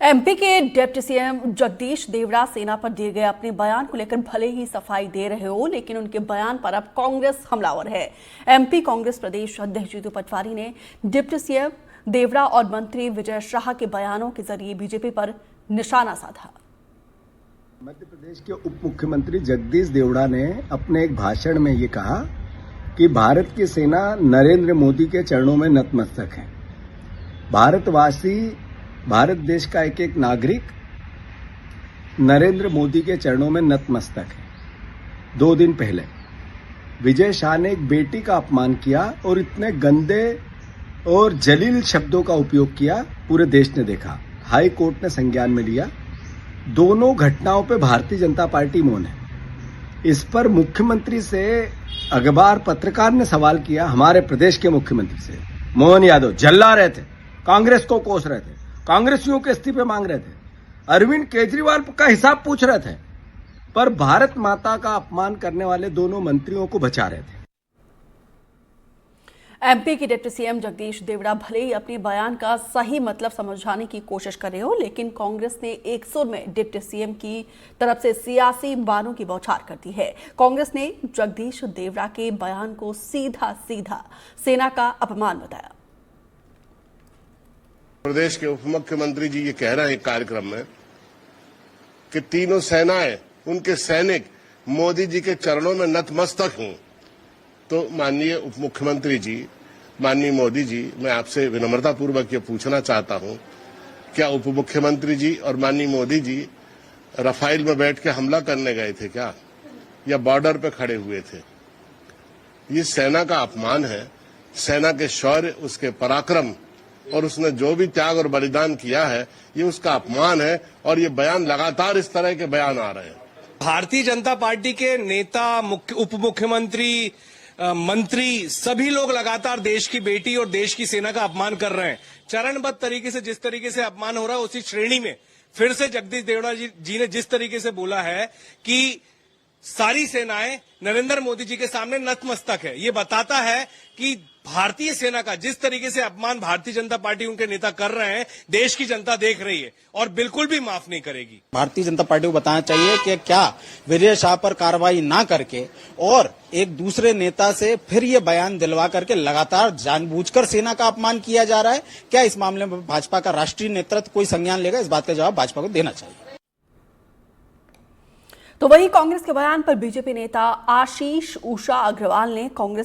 MP के deputy CM Jagdish Devda सेना पर दिए गए अपने बयान को लेकर भले ही सफाई दे रहे हो, लेकिन उनके बयान पर अब कांग्रेस हमलावर है। एमपी कांग्रेस प्रदेश अध्यक्ष जीतू पटवारी ने डिप्टी सीएम देवड़ा और मंत्री विजय शाह के बयानों के जरिए बीजेपी पर निशाना साधा। मध्य प्रदेश के उप मुख्यमंत्री जगदीश देवड़ा ने अपने एक भाषण में ये कहा कि भारत की सेना नरेंद्र मोदी के चरणों में नतमस्तक है। भारतवासी, भारत देश का एक एक नागरिक नरेंद्र मोदी के चरणों में नतमस्तक है। 2 दिन पहले विजय शाह ने एक बेटी का अपमान किया और इतने गंदे और जलील शब्दों का उपयोग किया, पूरे देश ने देखा। हाई कोर्ट ने संज्ञान में लिया। दोनों घटनाओं पे भारतीय जनता पार्टी मौन है। इस पर मुख्यमंत्री से अखबार पत्रकार ने सवाल किया, हमारे प्रदेश के मुख्यमंत्री से। मोहन यादव जल्ला रहे थे, कांग्रेस को कोस रहे थे, कांग्रेसियों के इस्तीफे मांग रहे थे, अरविंद केजरीवाल का हिसाब पूछ रहे थे, पर भारत माता का अपमान करने वाले दोनों मंत्रियों को बचा रहे थे। एमपी के डिप्टी सीएम जगदीश देवड़ा भले ही अपने बयान का सही मतलब समझाने की कोशिश कर रहे हो, लेकिन कांग्रेस ने एक सुर में डिप्टी सीएम की तरफ से सियासी बानों की बौछार कर दी है। कांग्रेस ने जगदीश देवड़ा के बयान को सीधा सीधा सेना का अपमान बताया। प्रदेश के उप मुख्यमंत्री जी ये कह रहे हैं कार्यक्रम में कि तीनों सेनाएं, उनके सैनिक मोदी जी के चरणों में नतमस्तक हूं। तो माननीय उप मुख्यमंत्री जी, माननीय मोदी जी, मैं आपसे विनम्रतापूर्वक ये पूछना चाहता हूं, क्या उप मुख्यमंत्री जी और माननीय मोदी जी रफाइल में बैठ के हमला करने गए थे क्या, या बॉर्डर पे खड़े हुए थे? ये सेना का अपमान है। सेना के शौर्य, उसके पराक्रम और उसने जो भी त्याग और बलिदान किया है, ये उसका अपमान है। और ये बयान लगातार इस तरह के बयान आ रहे हैं। भारतीय जनता पार्टी के नेता, उप मुख्यमंत्री, मंत्री, सभी लोग लगातार देश की बेटी और देश की सेना का अपमान कर रहे हैं। चरणबद्ध तरीके से जिस तरीके से अपमान हो रहा है, उसी श्रेणी में फिर से जगदीश देवड़ा जी ने जिस तरीके से बोला है कि सारी सेनाएं नरेंद्र मोदी जी के सामने नतमस्तक है, ये बताता है कि भारतीय सेना का जिस तरीके से अपमान भारतीय जनता पार्टी उनके नेता कर रहे हैं, देश की जनता देख रही है और बिल्कुल भी माफ नहीं करेगी। भारतीय जनता पार्टी को बताना चाहिए कि क्या विजय शाह पर कार्रवाई ना करके और एक दूसरे नेता से फिर ये बयान दिलवा करके लगातार जानबूझकर सेना का अपमान किया जा रहा है। क्या इस मामले में भाजपा का राष्ट्रीय नेतृत्व कोई संज्ञान लेगा? इस बात का जवाब भाजपा को देना चाहिए। तो वहीं कांग्रेस के बयान पर बीजेपी नेता आशीष उषा अग्रवाल ने कांग्रेस